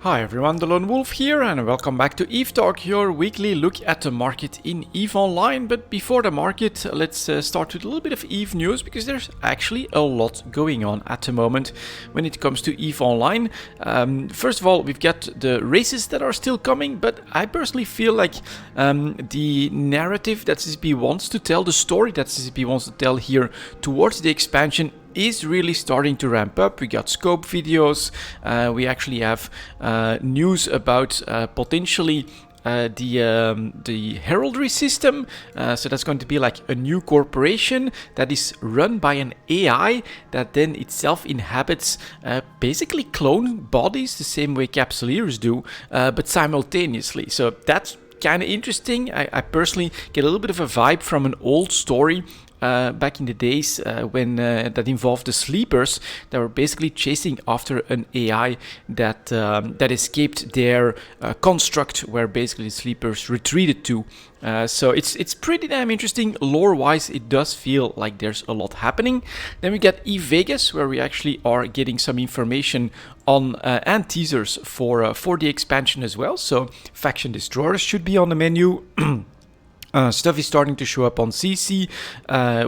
Hi everyone, delonewolf here and welcome back to EVE Talk, your weekly look at the market in EVE Online. But before the market, let's start with a little bit of EVE news, because there's actually a lot going on at the moment when it comes to EVE Online. First of all, we've got the races that are still coming, but I personally feel like the narrative that CCP wants to tell, the story that CCP wants to tell here towards the expansion is really starting to ramp up. We got scope videos, we actually have news about potentially the heraldry system. So that's going to be like a new corporation that is run by an AI that then itself inhabits basically clone bodies the same way capsuleers do, but simultaneously. So that's kind of interesting. I personally get a little bit of a vibe from an old story back in the days when that involved the sleepers that were basically chasing after an AI that escaped their construct, where basically the sleepers retreated to. So it's pretty damn interesting. Lore-wise, it does feel like there's a lot happening. Then we get EVE Vegas, where we actually are getting some information on and teasers for the expansion as well. So faction destroyers should be on the menu. Stuff is starting to show up on CC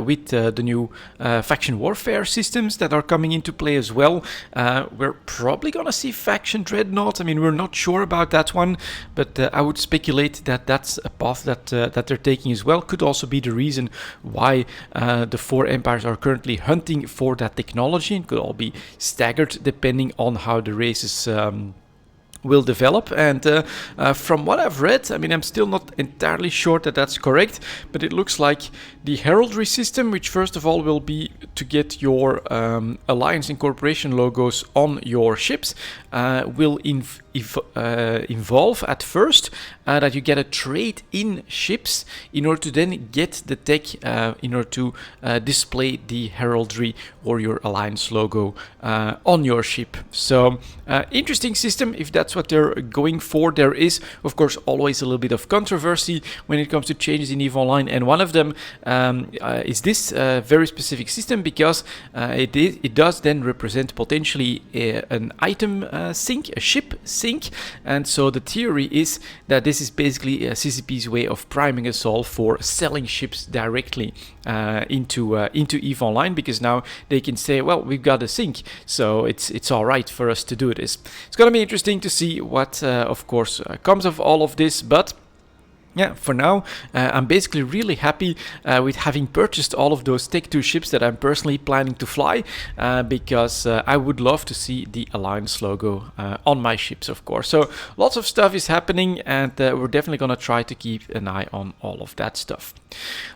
with the new faction warfare systems that are coming into play as well. We're probably gonna see faction dreadnought. I mean, we're not sure about that one, but I would speculate that that's a path that they're taking as well. Could also be the reason why the four empires are currently hunting for that technology. It could all be staggered depending on how the races will develop. And from what I've read, I mean, I'm still not entirely sure that that's correct, but it looks like the heraldry system, which first of all will be to get your alliance and corporation logos on your ships, will involve at first that you get a trade in ships in order to then get the tech in order to display the heraldry or your alliance logo on your ship. So interesting system if that's what they're going for. There is of course always a little bit of controversy when it comes to changes in EVE Online, and one of them is this very specific system, because it does then represent potentially an item sink, a ship sink. And so the theory is that this is basically CCP's way of priming us all for selling ships directly into EVE Online, because now they can say, well, we've got a sink, so it's all right for us to do this. It's gonna be interesting to see what of course comes of all of this, but yeah, for now, I'm basically really happy with having purchased all of those Tech 2 ships that I'm personally planning to fly, because I would love to see the Alliance logo on my ships, of course. So lots of stuff is happening, and we're definitely going to try to keep an eye on all of that stuff.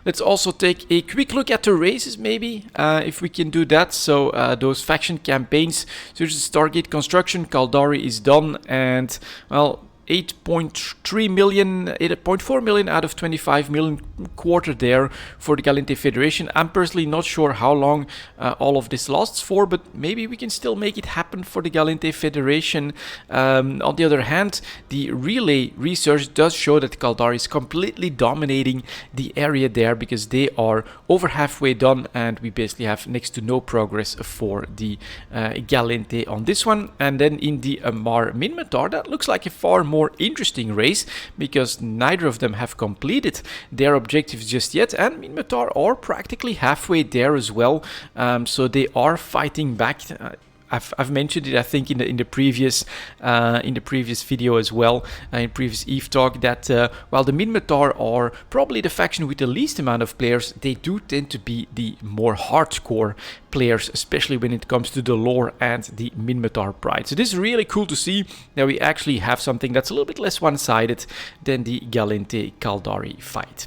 Let's also take a quick look at the races, maybe, if we can do that. So those faction campaigns, so there's Stargate construction, Caldari is done, and well, 8.3 million, 8.4 million out of 25 million quarter there for the Galente Federation. I'm personally not sure how long all of this lasts for, but maybe we can still make it happen for the Galente Federation. On the other hand, the relay research does show that Caldari is completely dominating the area there, because they are over halfway done, and we basically have next to no progress for the Galente on this one. And then in the Amar Minmatar, that looks like a far more interesting race, because neither of them have completed their objectives just yet, and Minmatar are practically halfway there as well. So they are fighting back. I've mentioned it, I think, in the previous video as well, in previous EVE Talk, that while the Minmatar are probably the faction with the least amount of players, they do tend to be the more hardcore players, especially when it comes to the lore and the Minmatar pride. So this is really cool to see that we actually have something that's a little bit less one-sided than the Galente Caldari fight.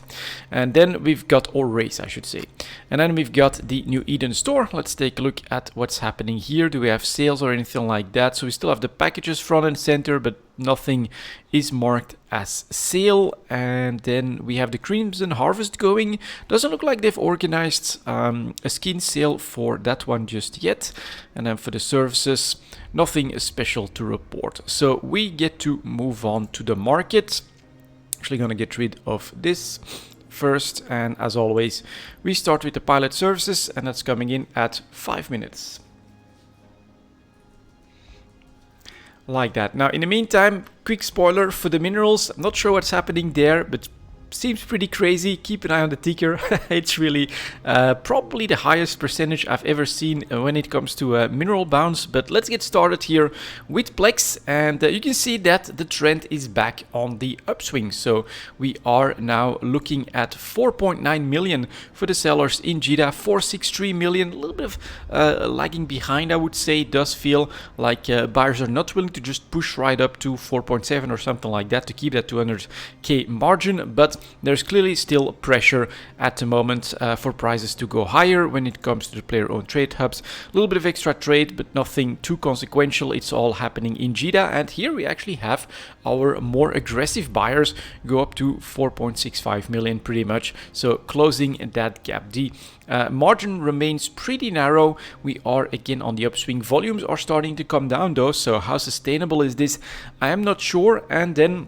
And then we've got, or race I should say, and then we've got the New Eden store. Let's take a look at what's happening here. Do we have sales or anything like that? So we still have the packages front and center, but nothing is marked as sale. And then we have the Crimson Harvest going. Doesn't look like they've organized a skin sale for that one just yet. And then for the services, nothing special to report. So we get to move on to the market. Actually gonna get rid of this first, and as always we start with the pilot services, and that's coming in at 5 minutes. like that. Now, in the meantime, quick spoiler for the minerals. I'm not sure what's happening there, but seems pretty crazy. Keep an eye on the ticker. It's really probably the highest percentage I've ever seen when it comes to mineral bounce. But let's get started here with Plex, and you can see that the trend is back on the upswing. So we are now looking at 4.9 million for the sellers in JITA, 463 million, a little bit of lagging behind, I would say. It does feel like buyers are not willing to just push right up to 4.7 or something like that to keep that 200k margin, but there's clearly still pressure at the moment for prices to go higher when it comes to the player-owned trade hubs. A little bit of extra trade, but nothing too consequential. It's all happening in JITA, and here we actually have our more aggressive buyers go up to 4.65 million pretty much, so closing that gap. The margin remains pretty narrow. We are again on the upswing. Volumes are starting to come down though, so how sustainable is this? I am not sure. And then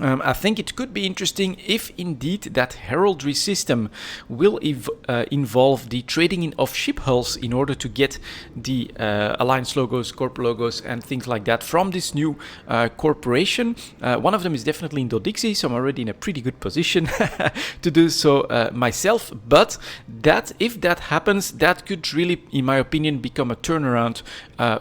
I think it could be interesting if indeed that heraldry system will involve the trading in of ship hulls in order to get the alliance logos, corp logos, and things like that from this new corporation. One of them is definitely in Dodixie, so I'm already in a pretty good position to do so myself. But that if that happens, that could really, in my opinion, become a turnaround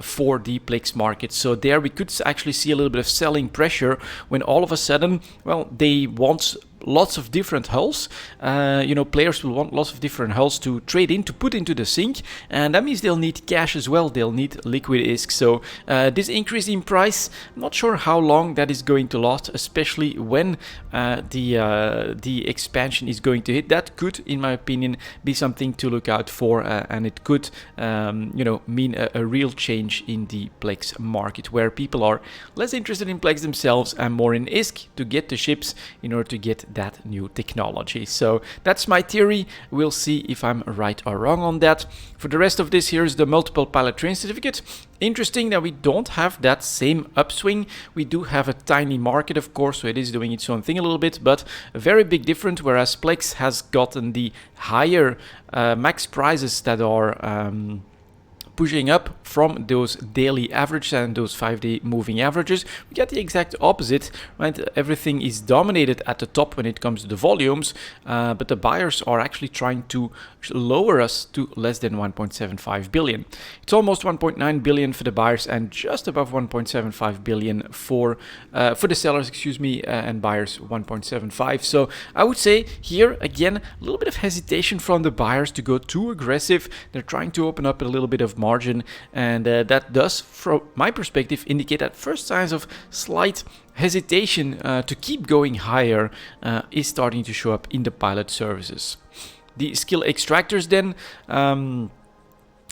for the Plex market. So there we could actually see a little bit of selling pressure when all of a sudden, well, they want lots of different hulls. Players will want lots of different hulls to trade in, to put into the sink, and that means they'll need cash as well. They'll need liquid ISK. So this increase in price, I'm not sure how long that is going to last, especially when the expansion is going to hit. That could, in my opinion, be something to look out for, and it could, mean a real change in the Plex market, where people are less interested in Plex themselves and more in ISK to get the ships in order to get that new technology. So that's my theory. We'll see if I'm right or wrong on that. For the rest of this, here's the multiple pilot train certificate. Interesting that we don't have that same upswing. We do have a tiny market, of course, so it is doing its own thing a little bit, but a very big difference, whereas Plex has gotten the higher max prices that are pushing up from those daily averages and those 5-day moving averages. We get the exact opposite, right? Everything is dominated at the top when it comes to the volumes, but the buyers are actually trying to lower us to less than 1.75 billion. It's almost 1.9 billion for the buyers and just above 1.75 billion for the sellers, and buyers 1.75. So I would say here again a little bit of hesitation from the buyers to go too aggressive. They're trying to open up a little bit of margin, and that does, from my perspective, indicate that first signs of slight hesitation to keep going higher is starting to show up in the pilot services. The skill extractors then,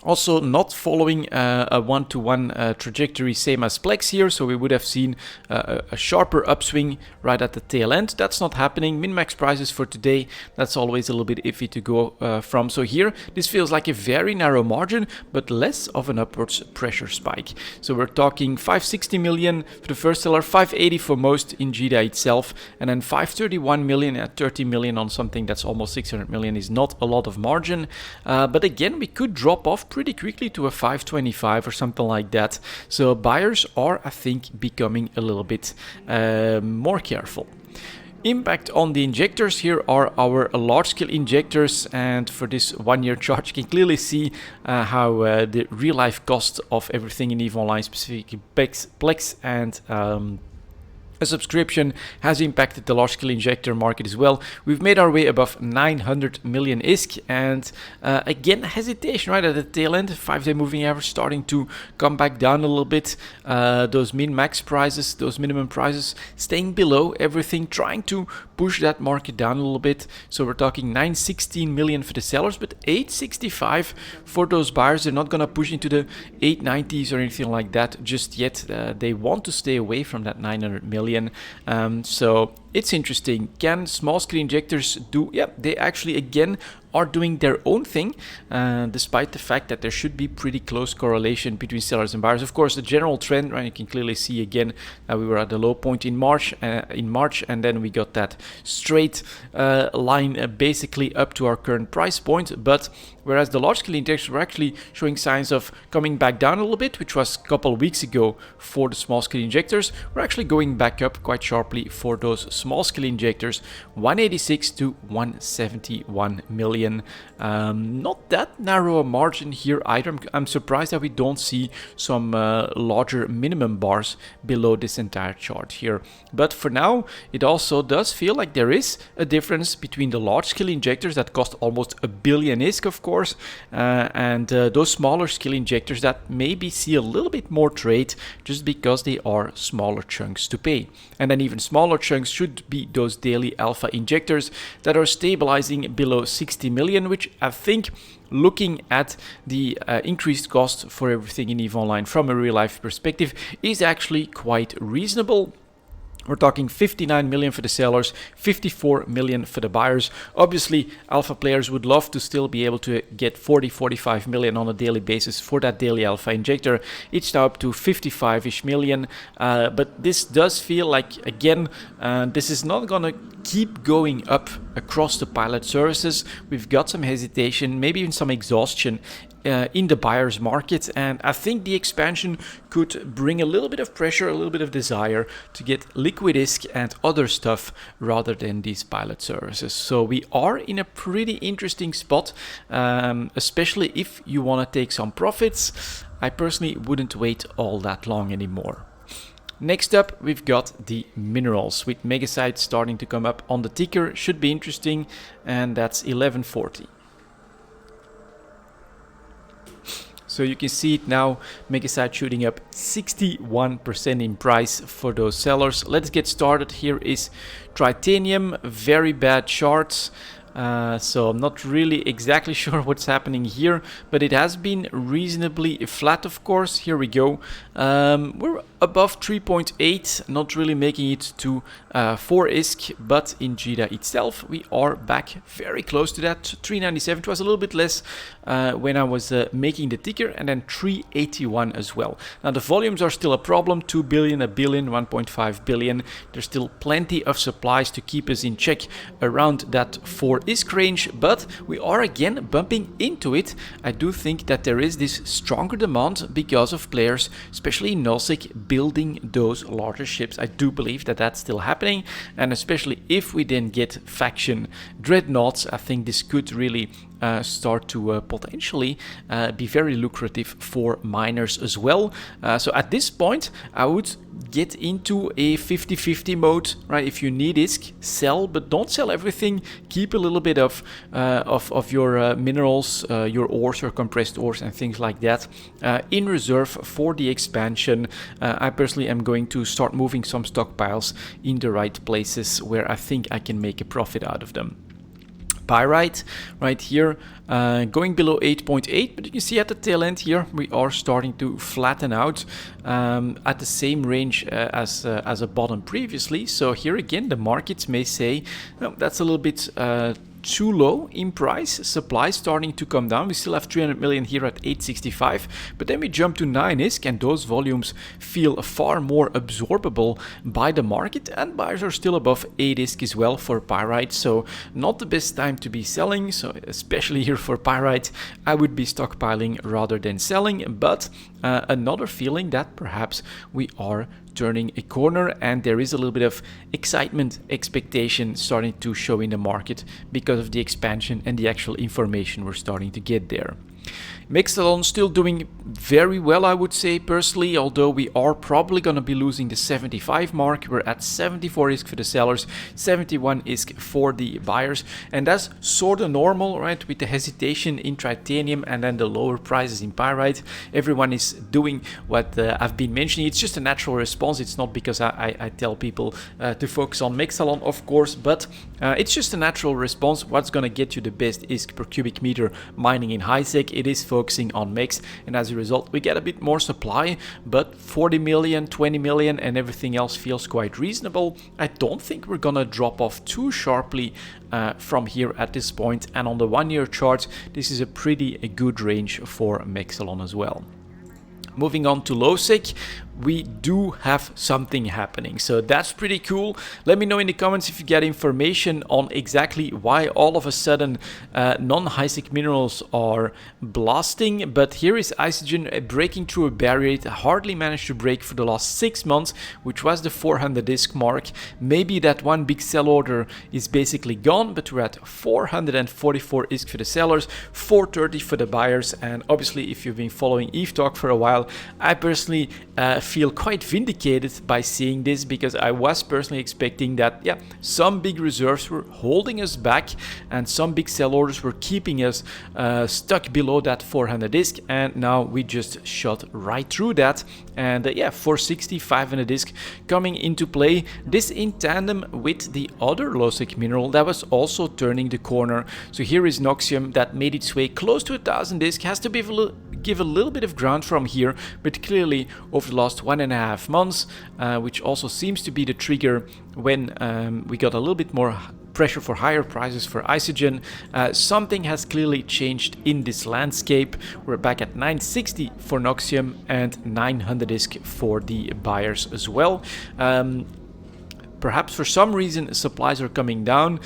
also not following a one-to-one trajectory, same as Plex here, so we would have seen a sharper upswing right at the tail end. That's not happening. Min-max prices for today, that's always a little bit iffy to go from. So here, this feels like a very narrow margin, but less of an upwards pressure spike. So we're talking 560 million for the first seller, 580 for most in JITA itself, and then 531 million at 30 million on something that's almost 600 million is not a lot of margin. But again, we could drop off pretty quickly to a 525 or something like that. So buyers are, I think, becoming a little bit more careful. Impact on the injectors. Here are our large scale injectors, and for this 1 year chart you can clearly see how the real life cost of everything in EVE Online, specifically Plex and a subscription, has impacted the large scale injector market as well. We've made our way above 900 million ISK, and again, hesitation right at the tail end. 5-day moving average starting to come back down a little bit. Those min-max prices, those minimum prices staying below everything, trying to push that market down a little bit. So we're talking 916 million for the sellers, but 865 for those buyers. They're not gonna push into the 890s or anything like that just yet. They want to stay away from that 900 million. So it's interesting. Can small scale injectors do? Yeah, they actually again are doing their own thing, despite the fact that there should be pretty close correlation between sellers and buyers. Of course, the general trend, right? You can clearly see again we were at the low point in March, and then we got that straight line basically up to our current price point. But whereas the large scale injectors were actually showing signs of coming back down a little bit, which was a couple of weeks ago for the small scale injectors, we're actually going back up quite sharply for those small scale injectors, 186 to 171 million. Not that narrow a margin here either. I'm surprised that we don't see some larger minimum bars below this entire chart here. But for now, it also does feel like there is a difference between the large scale injectors that cost almost a billion ISK, of course, and those smaller scale injectors that maybe see a little bit more trade just because they are smaller chunks to pay. And then even smaller chunks should be those daily alpha injectors that are stabilizing below 60 million, which I think, looking at the increased cost for everything in EVE Online from a real life perspective, is actually quite reasonable. We're talking 59 million for the sellers, 54 million for the buyers. Obviously, alpha players would love to still be able to get 40-45 million on a daily basis for that daily alpha injector. It's now up to 55-ish million, but this does feel like, again, this is not gonna keep going up across the pilot services. We've got some hesitation, maybe even some exhaustion in the buyer's market, and I think the expansion could bring a little bit of pressure, a little bit of desire to get liquid ISK and other stuff rather than these pilot services. So we are in a pretty interesting spot, especially if you want to take some profits. I personally wouldn't wait all that long anymore. Next up, we've got the minerals, with Megasite starting to come up on the ticker. Should be interesting, and that's 1140. So you can see it now, Megasite shooting up 61% in price for those sellers. Let's get started. Here is Tritanium, very bad charts. So I'm not really exactly sure what's happening here, but it has been reasonably flat, of course. Here we go. We're above 3.8, not really making it to 4 ISK, but in JITA itself, we are back very close to that. 397, it was a little bit less when I was making the ticker, and then 381 as well. Now the volumes are still a problem, 2 billion, a billion, 1.5 billion. There's still plenty of supplies to keep us in check around that 4 ISK range, but we are again bumping into it. I do think that there is this stronger demand because of players, especially in nullsec, building those larger ships. I do believe that that's still happening, and especially if we then get faction dreadnoughts, I think this could really start to potentially be very lucrative for miners as well. So at this point, I would get into a 50-50 mode, right? If you need ISK, sell, but don't sell everything. Keep a little bit of your minerals, your ores, your compressed ores, and things like that in reserve for the expansion. I personally am going to start moving some stockpiles in the right places where I think I can make a profit out of them. Pyrite right here going below 8.8, but you can see at the tail end here we are starting to flatten out at the same range as a bottom previously. So here again the markets may say, no, that's a little bit too low in price. Supply starting to come down. We still have 300 million here at 865, but then we jump to 9 ISK, and those volumes feel far more absorbable by the market, and buyers are still above 8 ISK as well for Pyrite. So not the best time to be selling. So especially here for Pyrite, I would be stockpiling rather than selling, but another feeling that perhaps we are turning a corner, and there is a little bit of excitement, expectation starting to show in the market because of the expansion and the actual information we're starting to get there. Mixalon still doing very well, I would say personally, although we are probably going to be losing the 75 mark. We're at 74 ISK for the sellers, 71 ISK for the buyers, and that's sort of normal, right? With the hesitation in Tritanium and then the lower prices in Pyrite, everyone is doing what I've been mentioning. It's just a natural response. It's not because I tell people to focus on Mixalon, of course, but it's just a natural response. What's going to get you the best ISK per cubic meter mining in high sec? it is focusing on mix, and as a result we get a bit more supply, but 40 million, 20 million and everything else feels quite reasonable. I don't think we're gonna drop off too sharply from here at this point, and on the 1 year chart this is a pretty good range for Mexelon as well. Moving on to LOSEC, we do have something happening, so that's pretty cool. Let me know in the comments if you get information on exactly why all of a sudden non-HiSec minerals are blasting. But here is Isogen breaking through a barrier it hardly managed to break for the last 6 months, which was the 400 disc mark. Maybe that one big sell order is basically gone, but we're at 444 ISK for the sellers, 430 for the buyers. And obviously if you've been following Eve Talk for a while, I personally feel quite vindicated by seeing this, because I was personally expecting that some big reserves were holding us back and some big sell orders were keeping us stuck below that 400 disc, and now we just shot right through that. And 460, 500 disc coming into play, this in tandem with the other LOSEC mineral that was also turning the corner. So here is Noxium that made its way close to 1000 disc, has to give a little bit of ground from here, but clearly over the last 1.5 months, which also seems to be the trigger when we got a little bit more pressure for higher prices for Isogen, something has clearly changed in this landscape. We're back at 960 for Noxium and 900 ISK for the buyers as well. Perhaps for some reason supplies are coming down.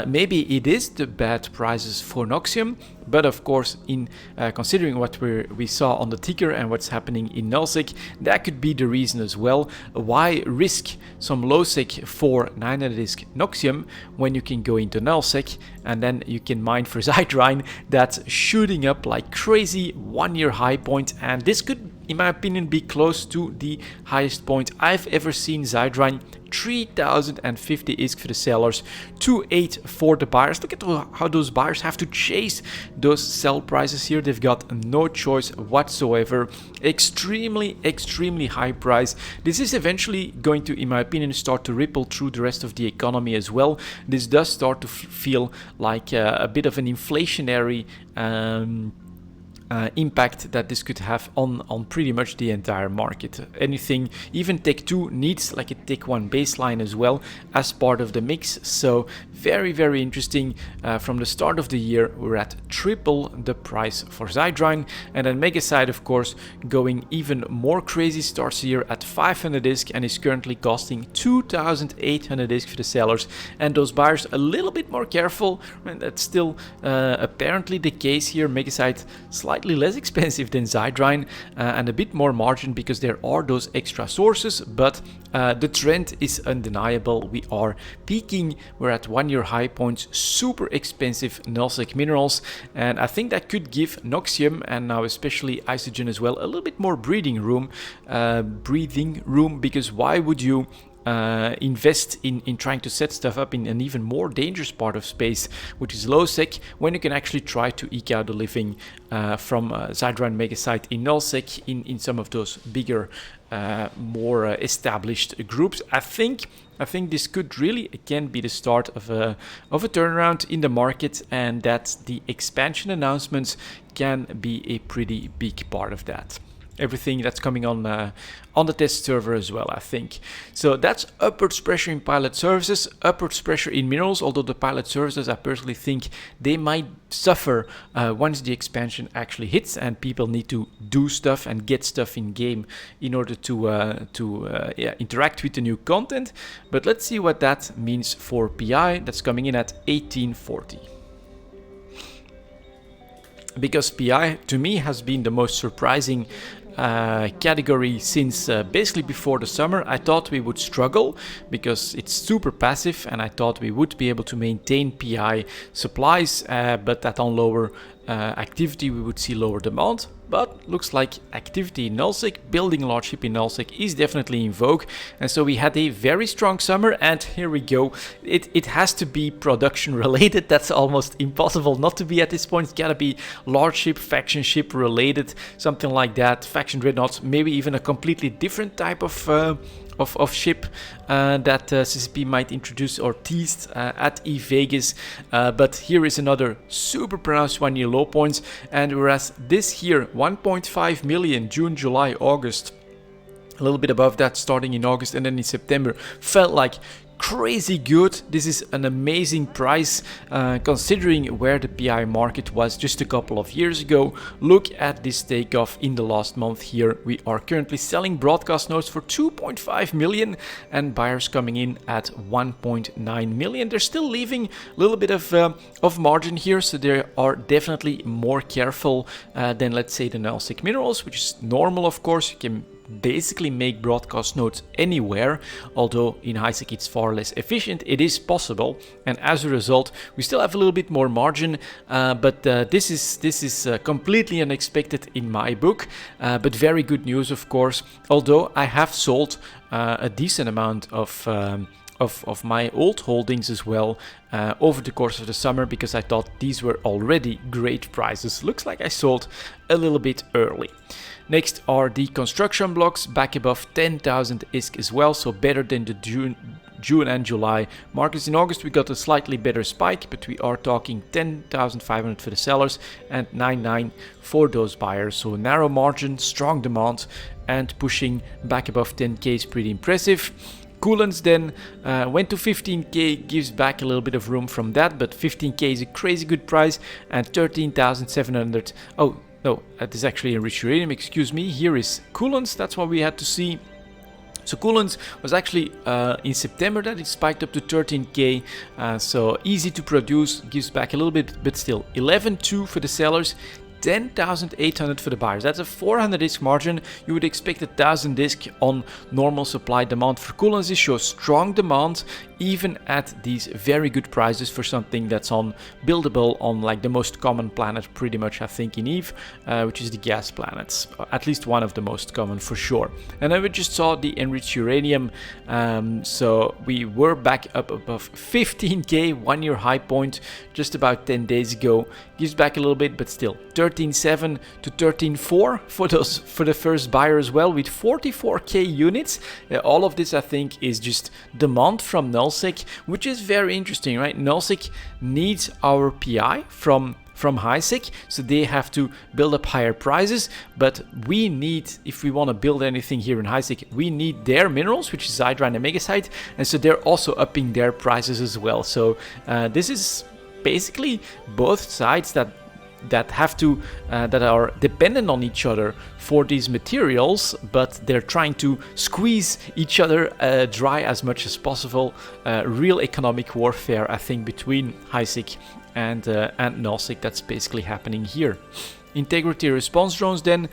Maybe it is the bad prices for Noxium, but of course in considering what we saw on the ticker and what's happening in nullsec, that could be the reason as well. Why risk some lowsec for 900 ISK Noxium when you can go into nullsec and then you can mine for Zydrine that's shooting up like crazy, 1 year high point, and this could in my opinion be close to the highest point I've ever seen Zydrine. 3050 ISK for the sellers, 28 for the buyers. Look at how those buyers have to chase those sell prices here. They've got no choice whatsoever. Extremely high price. This is eventually going to, in my opinion, start to ripple through the rest of the economy as well. This does start to feel like a bit of an inflationary impact that this could have on pretty much the entire market. Anything, even Tech 2 needs like a Tech 1 baseline as well as part of the mix. So very interesting. From the start of the year we're at triple the price for Zydrine, and then Megaside of course going even more crazy, starts here at 500 ISK and is currently costing 2800 ISK for the sellers, and those buyers a little bit more careful, and that's still apparently the case here. Megaside slightly less expensive than Zydrine and a bit more margin because there are those extra sources, but the trend is undeniable. We are peaking, we're at 1 year high points, super expensive nullsec minerals, and I think that could give Noxium and now especially Isogen as well a little bit more breathing room, because why would you invest in trying to set stuff up in an even more dangerous part of space, which is low sec, when you can actually try to eke out a living from Zydrine Megasite in nullsec in some of those bigger, more established groups. I think this could really again be the start of a turnaround in the market, and that the expansion announcements can be a pretty big part of that. Everything that's coming on the test server as well, I think. So that's upwards pressure in pilot services, upwards pressure in minerals, although the pilot services I personally think they might suffer once the expansion actually hits and people need to do stuff and get stuff in game in order to interact with the new content. But let's see what that means for PI. That's coming in at 1840. Because PI to me has been the most surprising category since basically before the summer. I thought we would struggle because it's super passive, and I thought we would be able to maintain PI supplies, but that on lower activity we would see lower demand. But looks like activity in nullsec, building a large ship in nullsec is definitely in vogue, and so we had a very strong summer, and here we go. It has to be production related. That's almost impossible not to be at this point. It's gotta be large ship, faction ship related, something like that. Faction dreadnoughts, maybe even a completely different type of of ship that CCP might introduce or teased at eVegas. But here is another super pronounced 1 year low points, and whereas this here 1.5 million June, July, August, a little bit above that starting in August and then in September, felt like crazy good. This is an amazing price considering where the PI market was just a couple of years ago. Look at this takeoff in the last month here. We are currently selling broadcast nodes for 2.5 million and buyers coming in at 1.9 million. They're still leaving a little bit of margin here, so they are definitely more careful than, let's say, the Nelsec Minerals, which is normal, of course. You can basically make broadcast nodes anywhere, although in HiSec it's far less efficient. It is possible, and as a result we still have a little bit more margin, but this is completely unexpected in my book, but very good news, of course, although I have sold a decent amount of my old holdings as well over the course of the summer, because I thought these were already great prices. Looks like I sold a little bit early. Next are the construction blocks, back above 10,000 ISK as well, so better than the June and July markets. In August we got a slightly better spike, but we are talking 10,500 for the sellers and 9,900 for those buyers. So narrow margin, strong demand, and pushing back above 10k is pretty impressive. Coolants then went to 15k, gives back a little bit of room from that, but 15k is a crazy good price, and 13,700. Oh no, that is actually enriched uranium, excuse me. Here is coolants, that's what we had to see. So coolants was actually in September that it spiked up to 13k, so easy to produce, gives back a little bit, but still 11.2 for the sellers, 10,800 for the buyers. That's a 400 ISK margin. You would expect 1,000 ISK on normal supply demand. For coolants, this shows strong demand even at these very good prices for something that's on buildable on like the most common planet pretty much, I think, in EVE, which is the gas planets, at least one of the most common for sure. And then we just saw the enriched uranium, so we were back up above 15k, 1 year high point just about 10 days ago. Gives back a little bit, but still 13.7 to 13.4 for the first buyer as well, with 44k units. All of this I think is just demand from Nelsec, which is very interesting, right? Nelsec needs our PI from HiSec, so they have to build up higher prices, but we need, if we want to build anything here in HiSec, we need their minerals, which is hydrite and megasite, and so they're also upping their prices as well. So this is basically both sides that have to that are dependent on each other for these materials, but they're trying to squeeze each other dry as much as possible. Real economic warfare, I think, between HiSec and Nelsec. That's basically happening here. Integrity response drones then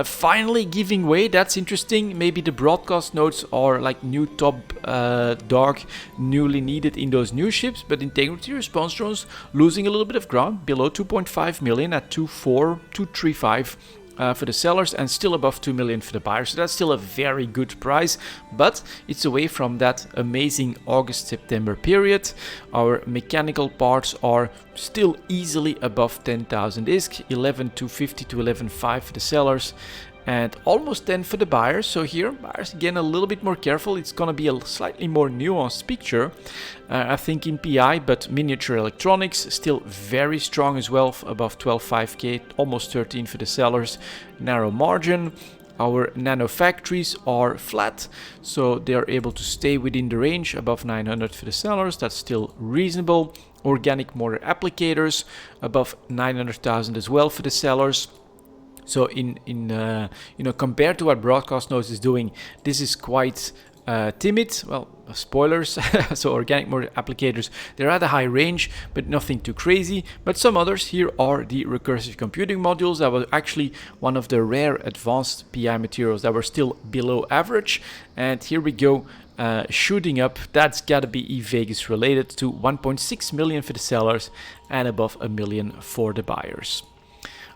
finally giving way. That's interesting. Maybe the broadcast nodes are like new top dog, newly needed in those new ships, but integrity response drones losing a little bit of ground, below 2.5 million at 2.4, 2.35 for the sellers, and still above 2 million for the buyers. So that's still a very good price, but it's away from that amazing August-September period. Our mechanical parts are still easily above 10,000 ISK, 11,250 to 11,500 for the sellers, and almost 10 for the buyers. So here, buyers again a little bit more careful. It's gonna be a slightly more nuanced picture, I think, in PI, but miniature electronics still very strong as well, above 12.5k, almost 13 for the sellers. Narrow margin. Our nano factories are flat, so they are able to stay within the range, above 900 for the sellers. That's still reasonable. Organic mortar applicators above 900,000 as well for the sellers. So compared to what broadcast nodes is doing, this is quite timid. Well, spoilers. So organic mortar applicators, they're at a high range, but nothing too crazy. But some others here are the recursive computing modules that were actually one of the rare advanced PI materials that were still below average. And here we go. Shooting up. That's gotta be eVegas related, to 1.6 million for the sellers and above a million for the buyers.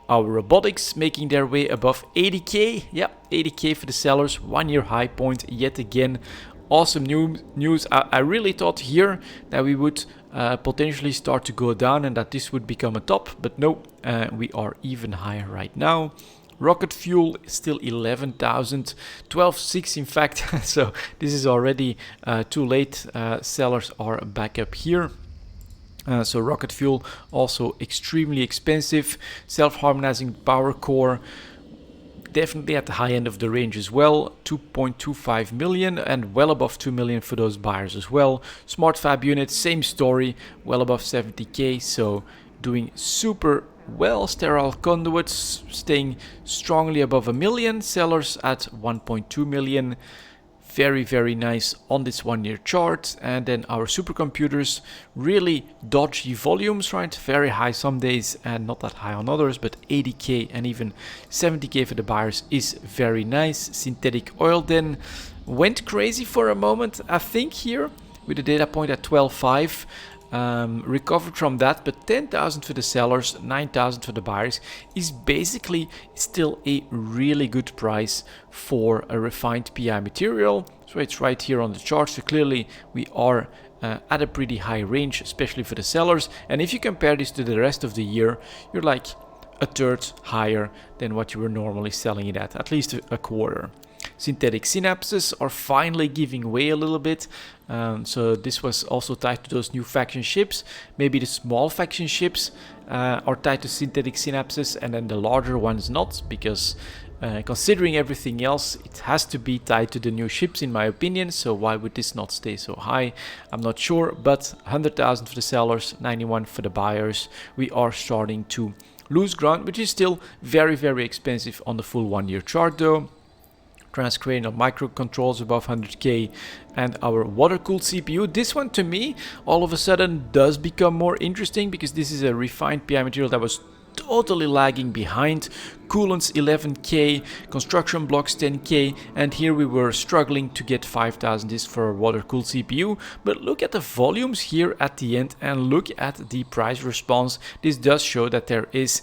Our robotics making their way above 80k. Yeah, 80k for the sellers, 1 year high point yet again. Awesome news. I really thought here that we would potentially start to go down and that this would become a top, but no, we are even higher right now. Rocket fuel is still 11,000, 12.6 in fact. So this is already too late. Sellers are back up here. So rocket fuel also extremely expensive. Self-harmonizing power core, definitely at the high end of the range as well, 2.25 million and well above 2 million for those buyers as well. Smart fab units, same story, well above 70k, so doing super well. Sterile conduits staying strongly above a million, sellers at 1.2 million. Very nice on this 1 year chart. And then our supercomputers, really dodgy volumes, right? Very high some days and not that high on others, but 80k and even 70k for the buyers is very nice. Synthetic oil then went crazy for a moment, I think, here with the data point at 12.5. Recovered from that, but 10,000 for the sellers, 9,000 for the buyers is basically still a really good price for a refined PI material. So it's right here on the chart. So clearly we are at a pretty high range, especially for the sellers. And if you compare this to the rest of the year, you're like a third higher than what you were normally selling it at least a quarter. Synthetic synapses are finally giving way a little bit. So this was also tied to those new faction ships. Maybe the small faction ships are tied to synthetic synapses and then the larger ones not, because considering everything else, it has to be tied to the new ships in my opinion. So why would this not stay so high? I'm not sure, but 100,000 for the sellers, 91 for the buyers. We are starting to lose ground, which is still very expensive on the full 1 year chart though. Transcranial microcontrollers above 100k, and our water-cooled CPU. This one to me all of a sudden does become more interesting, because this is a refined PI material that was totally lagging behind. Coolants 11k, construction blocks 10k, and here we were struggling to get 5,000 is for a water-cooled CPU. But look at the volumes here at the end and look at the price response. This does show that there is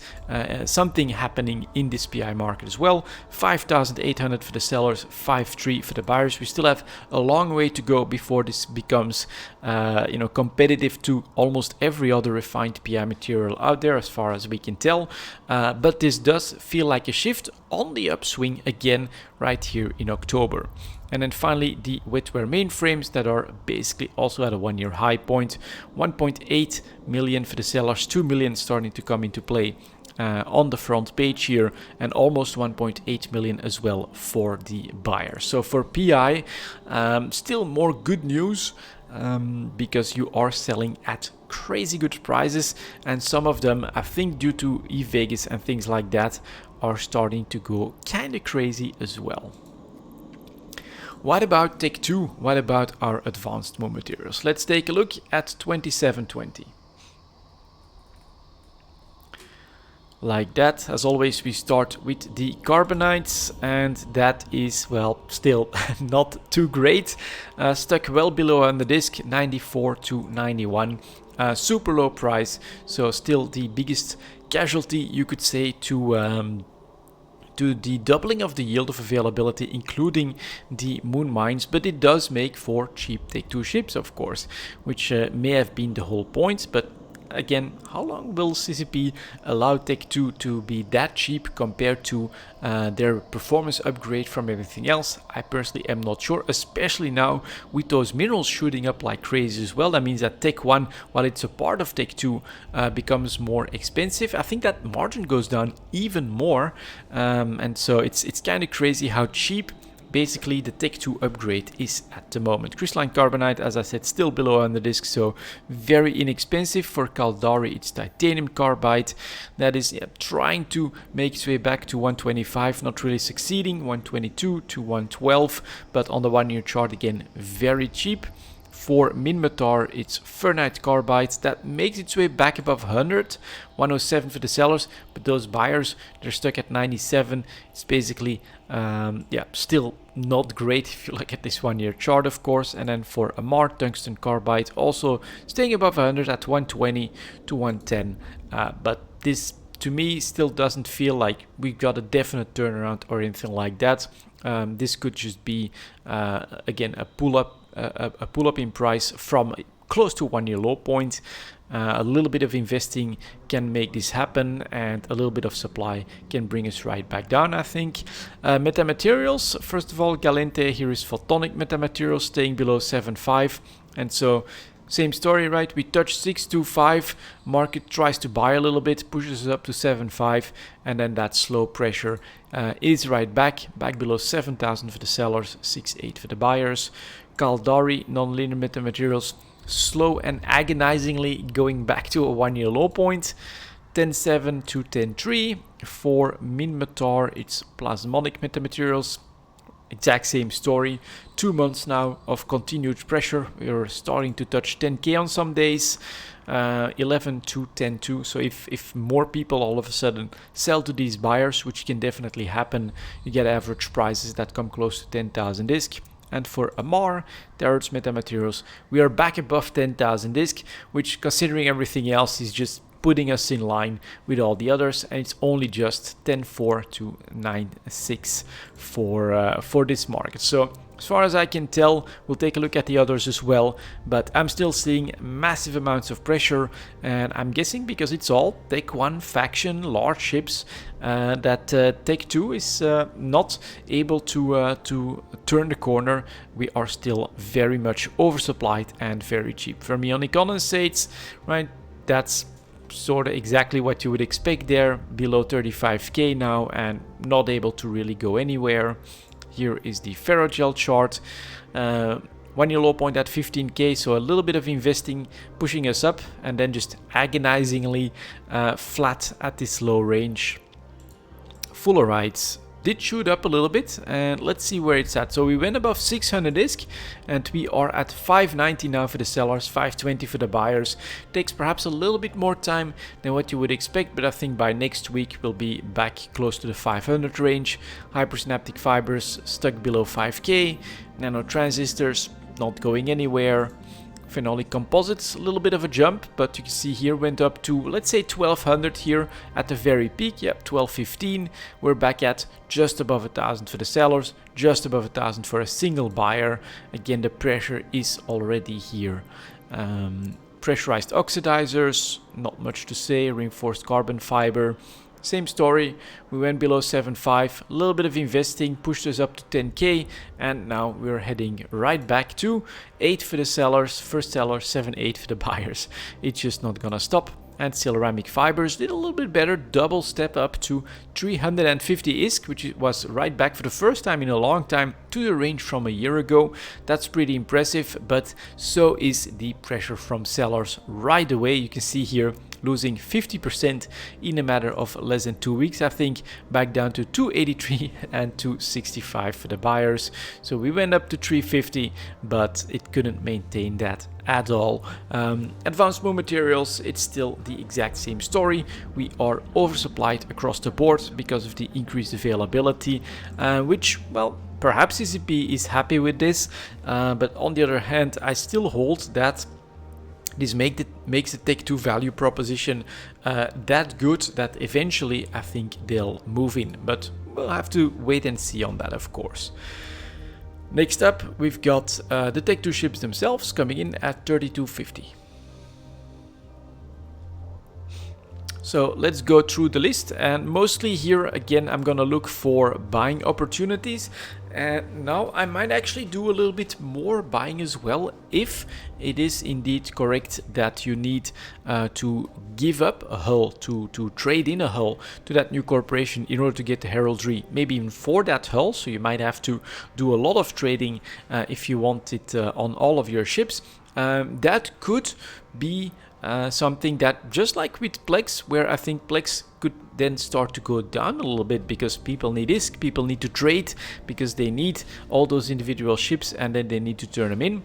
something happening in this PI market as well. 5,800 for the sellers, 5.3 for the buyers. We still have a long way to go before this becomes competitive to almost every other refined PI material out there, as far as we can tell. But this does feel like a shift on the upswing again right here in October. And then finally the wetware mainframes that are basically also at a 1 year high point. 1.8 million for the sellers, 2 million starting to come into play on the front page here, and almost 1.8 million as well for the buyers. So for PI, still more good news, because you are selling at crazy good prices, and some of them, I think due to eVegas and things like that, are starting to go kind of crazy as well. What about Tech 2? What about our advanced moon materials? Let's take a look at 2720. Like that, as always, we start with the carbonites, and that is, well, still not too great. Stuck well below on the disc, 94 to 91. Super low price, so still the biggest casualty, you could say, to the doubling of the yield of availability, including the moon mines. But it does make for cheap Tech 2 ships, of course, which may have been the whole point. But again, how long will CCP allow Tech 2 to be that cheap compared to their performance upgrade from everything else? I personally am not sure, especially now with those minerals shooting up like crazy as well. That means that Tech 1, while it's a part of Tech 2, becomes more expensive. I think that margin goes down even more, and so it's kind of crazy how cheap basically the Tech 2 upgrade is at the moment. Crystalline carbonite, as I said, still below on the disc, so very inexpensive. For Caldari, it's titanium carbide that is trying to make its way back to 125, not really succeeding. 122 to 112, but on the 1 year chart again, very cheap. For Minmatar, it's Fernite carbide that makes its way back above 100, 107 for the sellers, but those buyers, they're stuck at 97. It's basically, still not great if you look at this 1 year chart, of course. And then for Amar, tungsten carbide, also staying above 100 at 120 to 110. But this, to me, still doesn't feel like we got a definite turnaround or anything like that. This could just be, again, a pull-up in price from close to 1 year low point. A little bit of investing can make this happen, and a little bit of supply can bring us right back down, I think. Metamaterials, first of all, Galente here is photonic metamaterials staying below 7.5, and so same story, right? We touch 625, market tries to buy a little bit, pushes us up to 7.5, and then that slow pressure is right back below 7,000 for the sellers, 6.8 for the buyers. Caldari, non-linear metamaterials, slow and agonizingly going back to a 1-year low point, 10.7 to 10.3. For Minmatar, it's plasmonic metamaterials. Exact same story. 2 months now of continued pressure. We're starting to touch 10k on some days. 11 to 10.2. So if more people all of a sudden sell to these buyers, which can definitely happen, you get average prices that come close to 10,000 ISK. And for Amar, the Earth's metamaterials, we are back above 10,000 ISK, which, considering everything else, is just putting us in line with all the others, and it's only just 10.4 to 9.6 for this market. So as far as I can tell, we'll take a look at the others as well, but I'm still seeing massive amounts of pressure, and I'm guessing because it's all Tech 1 faction, large ships, that Tech 2 is not able to turn the corner. We are still very much oversupplied and very cheap. Fermionic condensates, right, that's sort of exactly what you would expect there, below 35k now and not able to really go anywhere. Here is the ferrogel chart, 1-year low point at 15k, so a little bit of investing pushing us up, and then just agonizingly flat at this low range. Fullerites did shoot up a little bit, and let's see where it's at. So we went above 600 ISK, and we are at 590 now for the sellers, 520 for the buyers. Takes perhaps a little bit more time than what you would expect, but I think by next week we'll be back close to the 500 range. Hypersynaptic fibers stuck below 5k, nanotransistors not going anywhere. Phenolic composites, a little bit of a jump, but you can see here went up to, let's say, 1200 here at the very peak. Yep, 1215. We're back at just above 1000 for the sellers, just above 1000 for a single buyer. Again, the pressure is already here. Pressurized oxidizers, not much to say. Reinforced carbon fiber, same story. We went below 7.5, a little bit of investing pushed us up to 10k, and now we're heading right back to 8 for the sellers, first seller, 7.8 for the buyers. It's just not gonna stop. And ceramic fibers did a little bit better, double step up to 350 ISK, which was right back for the first time in a long time to the range from a year ago. That's pretty impressive, but so is the pressure from sellers right away. You can see here losing 50% in a matter of less than 2 weeks, I think, back down to 283 and 265 for the buyers. So we went up to 350, but it couldn't maintain that at all. Advanced Moon Materials, it's still the exact same story. We are oversupplied across the board because of the increased availability, which, well, perhaps ECP is happy with this, but on the other hand, I still hold that this makes the Tech 2 value proposition that good that eventually I think they'll move in, but we'll have to wait and see on that, of course. Next up, we've got the Tech 2 ships themselves coming in at 3250. So let's go through the list, and mostly here again I'm gonna look for buying opportunities, and now I might actually do a little bit more buying as well if it is indeed correct that you need to give up a hull, to trade in a hull to that new corporation in order to get the heraldry, maybe even for that hull. So you might have to do a lot of trading if you want it on all of your ships. That could be something that, just like with plex, where I think plex could then start to go down a little bit because people need ISK, people need to trade because they need all those individual ships and then they need to turn them in.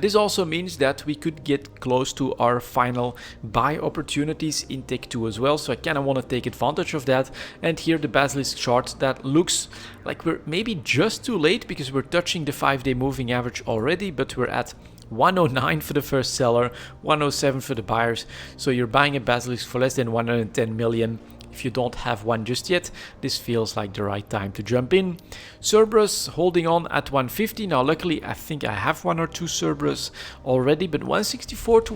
This also means that we could get close to our final buy opportunities in Tech 2 as well, so I kind of want to take advantage of that. And here the Basilisk chart, that looks like we're maybe just too late because we're touching the 5-day moving average already, but we're at 109 for the first seller, 107 for the buyers. So you're buying a Basilisk for less than 110 million. If you don't have one just yet, this feels like the right time to jump in. Cerberus holding on at 150. Now luckily I think I have one or two Cerberus already, but 164 to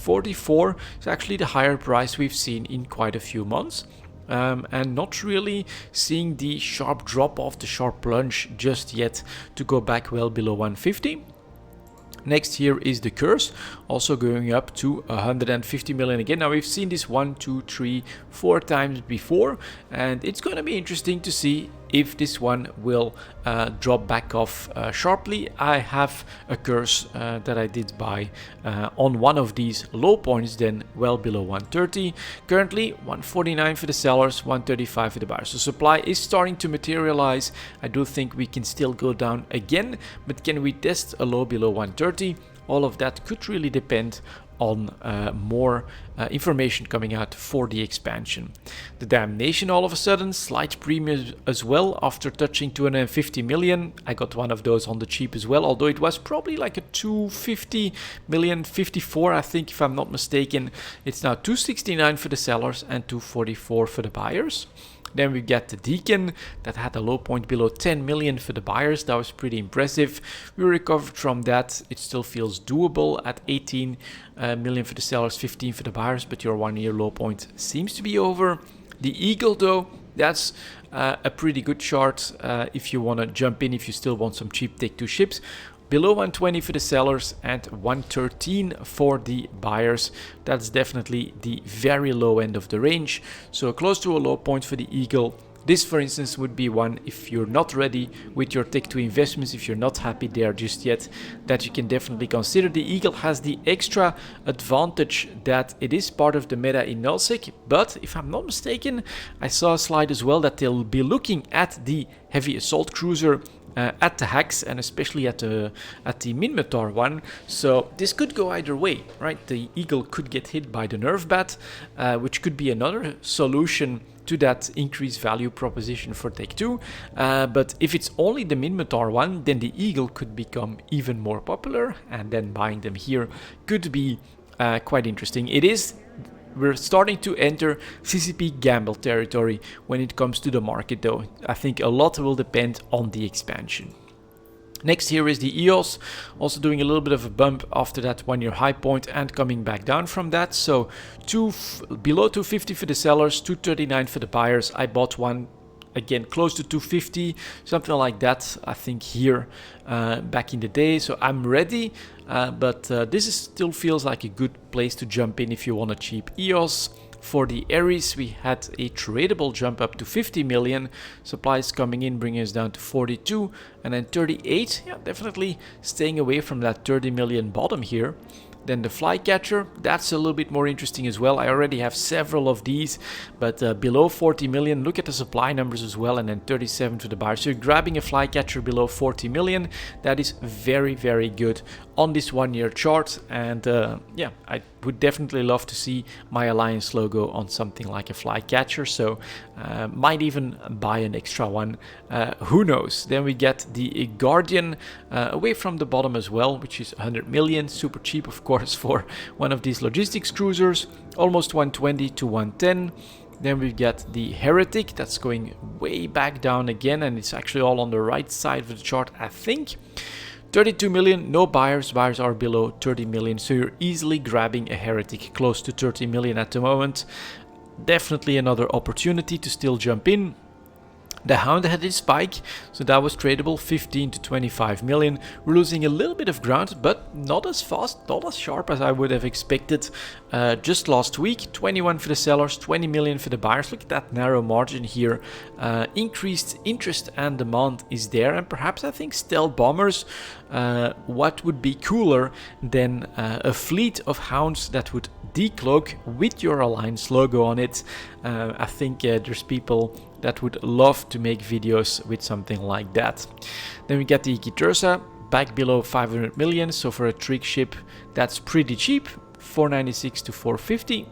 144 is actually the higher price we've seen in quite a few months. And not really seeing the sharp drop off, the sharp plunge just yet to go back well below 150. Next here is the curse, also going up to 150 million again. Now we've seen this 1, 2, 3, 4 times before, and it's going to be interesting to see if this one will drop back off sharply. I have a curse that I did buy on one of these low points, then well below 130. Currently 149 for the sellers, 135 for the buyers. So supply is starting to materialize. I do think we can still go down again, but can we test a low below 130? All of that could really depend on more information coming out for the expansion. The Damnation all of a sudden, slight premium as well after touching 250 million. I got one of those on the cheap as well, although it was probably like a 250 million, 54 I think if I'm not mistaken. It's now 269 for the sellers and 244 for the buyers. Then we get the Deacon that had a low point below 10 million for the buyers. That was pretty impressive. We recovered from that. It still feels doable at 18 million for the sellers, 15 for the buyers, but your 1 year low point seems to be over. The Eagle though, that's a pretty good chart if you want to jump in, if you still want some cheap take two ships. Below 120 for the sellers and 113 for the buyers. That's definitely the very low end of the range. So close to a low point for the Eagle. This, for instance, would be one if you're not ready with your Tech 2 investments, if you're not happy there just yet, that you can definitely consider. The Eagle has the extra advantage that it is part of the meta in nullsec, but if I'm not mistaken, I saw a slide as well that they'll be looking at the heavy assault cruiser at the hacks and especially at the Minmatar one. So this could go either way, right? The Eagle could get hit by the Nerf bat, which could be another solution to that increased value proposition for Tech 2. But if it's only the Minmatar one, then the Eagle could become even more popular, and then buying them here could be quite interesting. We're starting to enter CCP gamble territory when it comes to the market though. I think a lot will depend on the expansion. Next here is the EOS, also doing a little bit of a bump after that 1 year high point and coming back down from that. So below 250 for the sellers, 239 for the buyers. I bought one again close to 250, something like that, I think here back in the day. So I'm ready, but this still feels like a good place to jump in if you want a cheap EOS. For the Ares, we had a tradable jump up to 50 million. Supplies coming in, bringing us down to 42 and then 38. Yeah, definitely staying away from that 30 million bottom here. Then the Flycatcher, that's a little bit more interesting as well. I already have several of these, but below 40 million, look at the supply numbers as well, and then 37 to the buyer. So you're grabbing a Flycatcher below 40 million. That is very, very good on this 1 year chart. And yeah, I would definitely love to see my Alliance logo on something like a Flycatcher. So might even buy an extra one. Who knows? Then we get the Guardian away from the bottom as well, which is 100 million. Super cheap, of course, for one of these logistics cruisers. Almost 120 to 110. Then we get the Heretic, that's going way back down again, and it's actually all on the right side of the chart, I think. 32 million, no buyers. Buyers are below 30 million, so you're easily grabbing a Heretic close to 30 million at the moment. Definitely another opportunity to still jump in. The Hound had its spike, so that was tradable, 15 to 25 million. We're losing a little bit of ground, but not as fast, not as sharp as I would have expected just last week. 21 for the sellers, 20 million for the buyers. Look at that narrow margin here. Increased interest and demand is there, and perhaps I think stealth bombers, what would be cooler than a fleet of Hounds that would decloak with your Alliance logo on it. I think there's people that would love to make videos with something like that. Then we get the Ikitursa back below 500 million. So for a trick ship, that's pretty cheap, 496 to 450.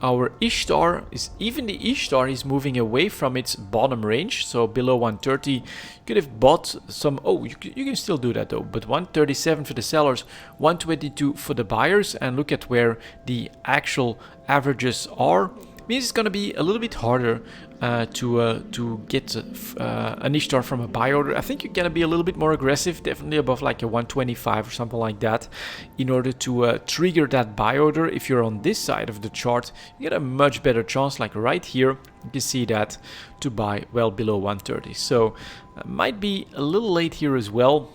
Our Ishtar is, even the Ishtar is moving away from its bottom range, so below 130. You could have bought some, you can still do that though, but 137 for the sellers, 122 for the buyers, and look at where the actual averages are. means it's going to be a little bit harder to get an Ishtar from a buy order. I think you're going to be a little bit more aggressive, definitely above like a 125 or something like that, in order to trigger that buy order. If you're on this side of the chart, you get a much better chance, like right here, you can see that, to buy well below 130. So might be a little late here as well.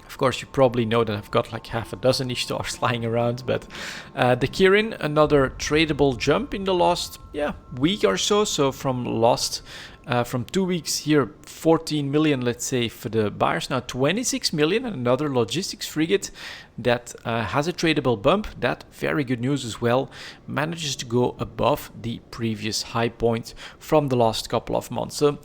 Of course, you probably know that I've got like half a dozen Ishtars lying around, but the Kirin, another tradable jump in the last week or so. So from 2 weeks here, 14 million, let's say, for the buyers. Now 26 million, another logistics frigate that has a tradable bump. That very good news as well. Manages to go above the previous high point from the last couple of months. So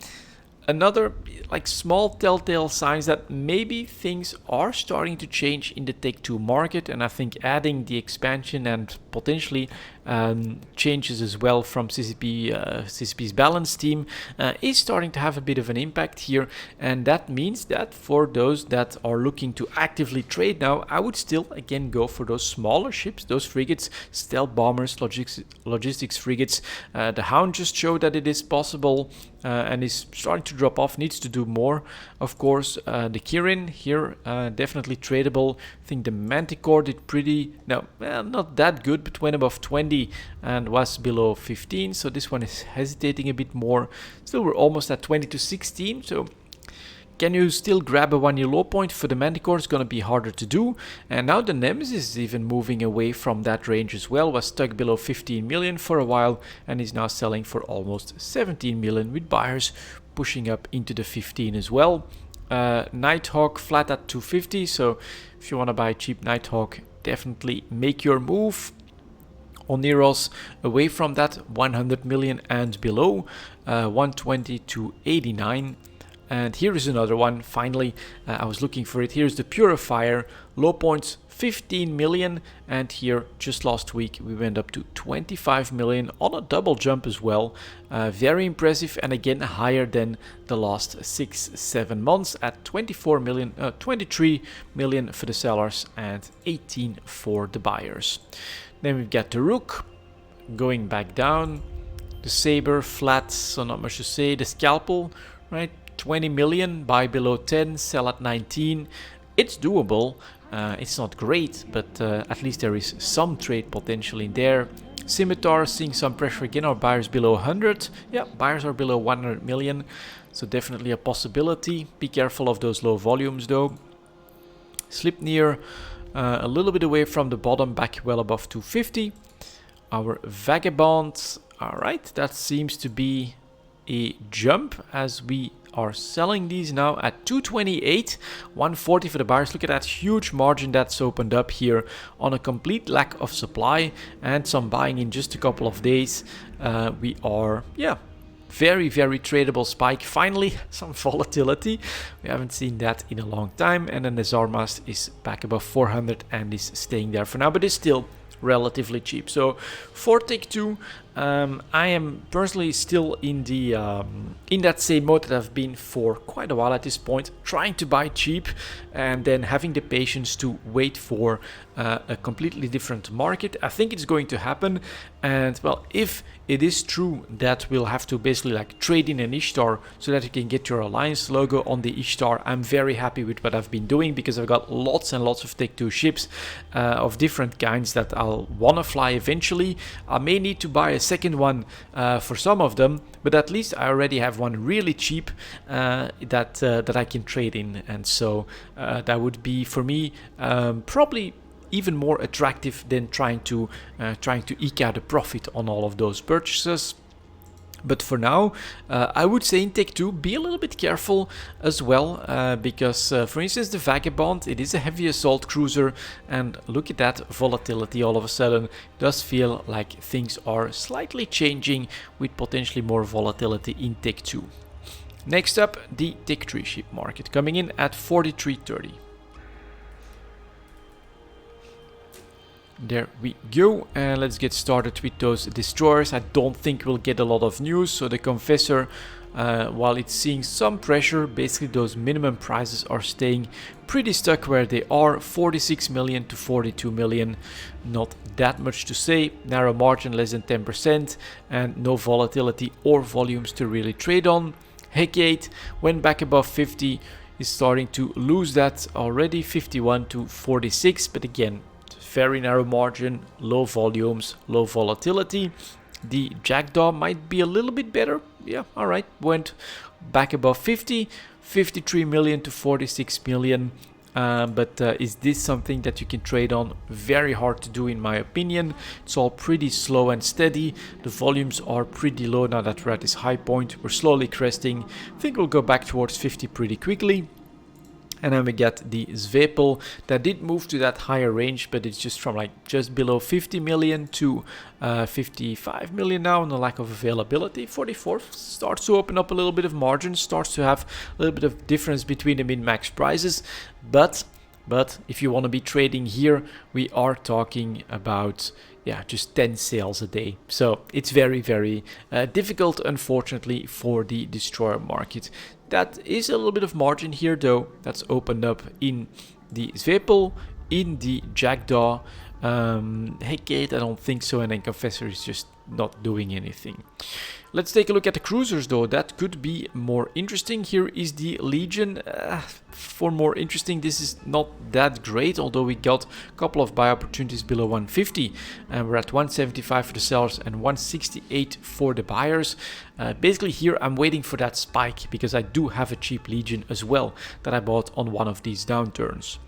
another like small telltale signs that maybe things are starting to change in the Tech 2 market, and I think adding the expansion and potentially changes as well from CCP's balance team is starting to have a bit of an impact here, and that means that for those that are looking to actively trade now, I would still again go for those smaller ships, those frigates, stealth bombers, logistics frigates. The Hound just showed that it is possible and is starting to drop off, needs to do more, of course. The Kirin here, definitely tradable. I think the Manticore did not that good, but went above 20 and was below 15, so this one is hesitating a bit more. Still, we're almost at 20 to 16, so can you still grab a 1 year low point? For the Manticore, it's going to be harder to do. And now the Nemesis is even moving away from that range as well. Was stuck below 15 million for a while and is now selling for almost 17 million, with buyers pushing up into the 15 as well. Nighthawk flat at 250, so if you want to buy cheap Nighthawk, definitely make your move. Oneros away from that 100 million and below, 120 to 89. And here is another one. Finally, I was looking for it. Here's the Purifier, low points 15 million, and here just last week we went up to 25 million on a double jump as well. Very impressive, and again higher than the last 6-7 months at 23 million for the sellers and 18 for the buyers. Then we've got the Rook going back down, the Saber flat, so not much to say. The Scalpel, right, 20 million, buy below 10, sell at 19. It's doable. It's not great, but at least there is some trade potential in there. Scimitar seeing some pressure again. Our buyers below 100. Yeah, buyers are below 100 million, so definitely a possibility. Be careful of those low volumes though. Sleipnir, a little bit away from the bottom, back well above 250. Our Vagabond, all right, that seems to be a jump as we are selling these now at 228, 140 for the buyers. Look at that huge margin that's opened up here on a complete lack of supply and some buying in just a couple of days. We are, very, very tradable spike. Finally, some volatility. We haven't seen that in a long time. And then the Zarmast is back above 400 and is staying there for now, but it's still relatively cheap. So for Tech 2, I am personally still in the in that same mode that I've been for quite a while at this point, trying to buy cheap and then having the patience to wait for a completely different market. I think it's going to happen, and well, if it is true that we'll have to basically like trade in an Ishtar so that you can get your Alliance logo on the Ishtar, I'm very happy with what I've been doing, because I've got lots and lots of Tech 2 ships of different kinds that I'll want to fly eventually. I may need to buy a second one for some of them, but at least I already have one really cheap that I can trade in, and so that would be for me probably even more attractive than trying to eke out a profit on all of those purchases. But for now, I would say in Tech 2, be a little bit careful as well, because for instance, the Vagabond, it is a heavy assault cruiser, and look at that volatility. All of a sudden, it does feel like things are slightly changing with potentially more volatility in Tech 2. Next up, the Tech 3 ship market, coming in at 43.30. There we go, and let's get started with those destroyers. I don't think we'll get a lot of news, so the Confessor, while it's seeing some pressure, basically those minimum prices are staying pretty stuck where they are, 46 million to 42 million. Not that much to say, narrow margin less than 10%, and no volatility or volumes to really trade on. Hecate went back above 50, is starting to lose that already, 51 to 46, but again, very narrow margin, low volumes, low volatility. The Jackdaw might be a little bit better. Yeah, all right, went back above 50, 53 million to 46 million. But is this something that you can trade on? Very hard to do in my opinion. It's all pretty slow and steady. The volumes are pretty low now that we're at this high point. We're slowly cresting. I think we'll go back towards 50 pretty quickly. And then we get the Zwepel that did move to that higher range, but it's just from like just below 50 million to 55 million now on the lack of availability. 44 starts to open up a little bit of margin, starts to have a little bit of difference between the min-max prices. But if you want to be trading here, we are talking about just 10 sales a day. So it's very, very difficult, unfortunately, for the destroyer market. That is a little bit of margin here, though. That's opened up in the Zwepel, in the Jackdaw. Hecate, I don't think so, and then Confessor is just not doing anything. Let's take a look at the cruisers, though. That could be more interesting. Here is the Legion. For more interesting, this is not that great, although we got a couple of buy opportunities below 150. And we're at 175 for the sellers and 168 for the buyers. Basically here I'm waiting for that spike, because I do have a cheap Legion as well that I bought on one of these downturns.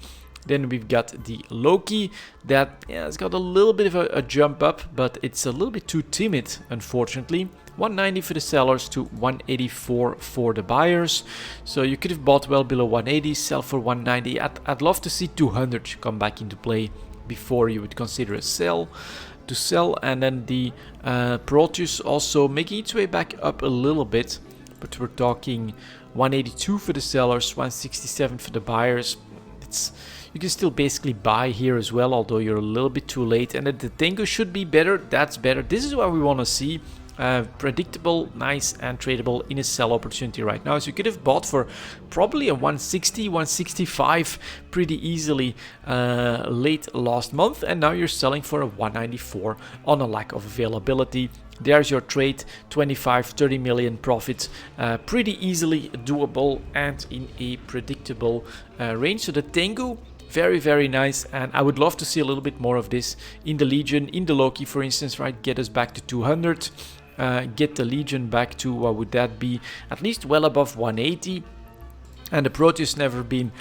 Then we've got the Loki that it's got a little bit of a jump up, but it's a little bit too timid, unfortunately. 190 for the sellers to 184 for the buyers. So you could have bought well below 180, sell for 190. I'd love to see 200 come back into play before you would consider a sell. And then the Proteus also making its way back up a little bit, but we're talking 182 for the sellers, 167 for the buyers. You can still basically buy here as well, although you're a little bit too late. And the Tango should be better. That's better. This is what we want to see. Predictable, nice, and tradable in a sell opportunity right now. So you could have bought for probably a 160, 165 pretty easily late last month. And now you're selling for a 194 on a lack of availability. There's your trade, 25, 30 million profits, pretty easily doable and in a predictable range. So the Tango, very, very nice, and I would love to see a little bit more of this in the Legion, in the Loki, for instance, right? Get us back to 200, get the Legion back to, what would that be? At least well above 180. And the Proteus never been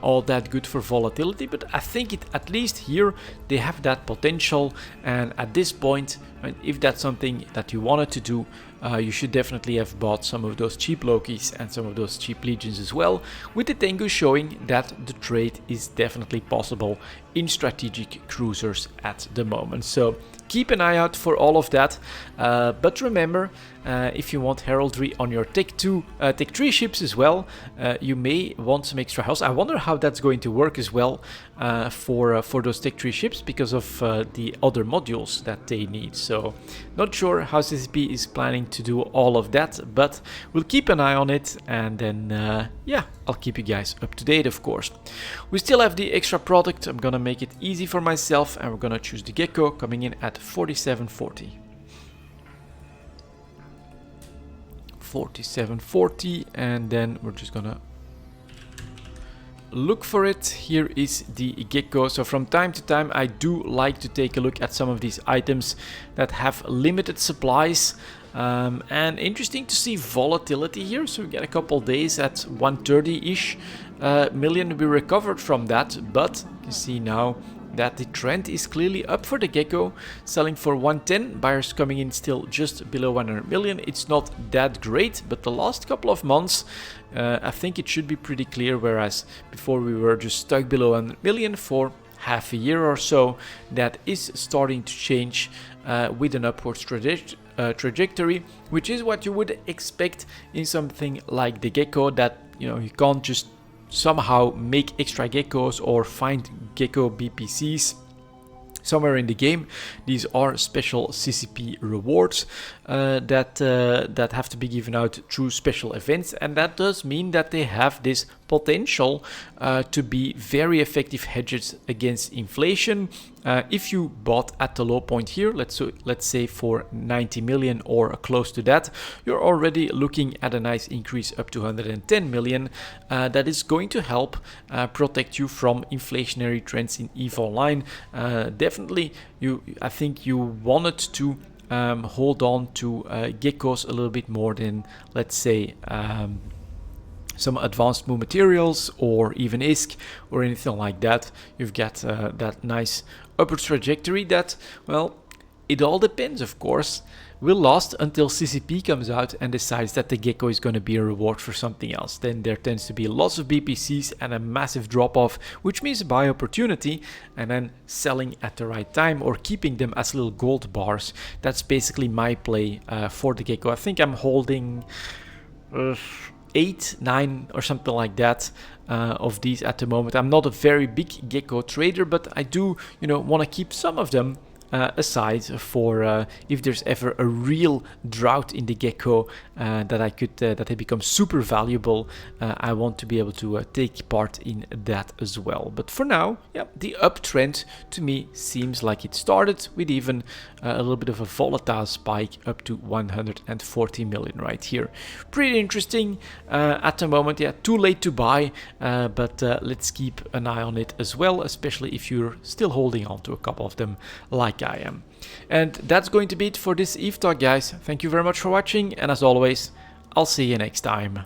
all that good for volatility, but I think at least here they have that potential. And at this point, right, if that's something that you wanted to do, you should definitely have bought some of those cheap Lokis and some of those cheap Legions as well, with the Tengu showing that the trade is definitely possible in strategic cruisers at the moment. So keep an eye out for all of that, but remember, if you want heraldry on your Tech 3 ships as well, you may want some extra health. I wonder how that's going to work as well for those Tech 3 ships, because of the other modules that they need. So not sure how CCP is planning to do all of that, but we'll keep an eye on it, and then I'll keep you guys up to date, of course. We still have the extra product. I'm gonna make it easy for myself, and we're gonna choose the Gecko, coming in at 47.40. 47.40, and then we're just gonna look for it. Here is the Gecko. So from time to time I do like to take a look at some of these items that have limited supplies, and interesting to see volatility here. So we get a couple days at 130-ish million. We recovered from that, but you can see now that the trend is clearly up for the Gecko, selling for 110, buyers coming in still just below 100 million. It's not that great, but the last couple of months I think it should be pretty clear, whereas before we were just stuck below 100 million for half a year or so. That is starting to change with an upwards trajectory, which is what you would expect in something like the Gecko, that you can't just somehow make extra Geckos or find Gecko BPCs. somewhere in the game. These are special CCP rewards that have to be given out through special events, and that does mean that they have this potential to be very effective hedges against inflation. If you bought at the low point here, let's say for 90 million or close to that, you're already looking at a nice increase up to 110 million. That is going to help protect you from inflationary trends in EVE Online. Definitely, I think you wanted to hold on to geckos a little bit more than, let's say, some advanced move materials or even ISK or anything like that. You've got that nice upward trajectory that, well, it all depends, of course, will last until CCP comes out and decides that the Gecko is going to be a reward for something else. Then there tends to be lots of BPCs and a massive drop off, which means a buy opportunity, and then selling at the right time or keeping them as little gold bars. That's basically my play for the Gecko. I think I'm holding 8, 9 or something like that of these at the moment. I'm not a very big Gecko trader, but I do, want to keep some of them aside for if there's ever a real drought in the Gecko that they become super valuable. I want to be able to take part in that as well. But for now, yeah, the uptrend to me seems like it started with even a little bit of a volatile spike up to 140 million right here. Pretty interesting at the moment. Yeah, too late to buy, but let's keep an eye on it as well, especially if you're still holding on to a couple of them like I am. And that's going to be it for this EVE Talk, guys. Thank you very much for watching, and as always, I'll see you next time.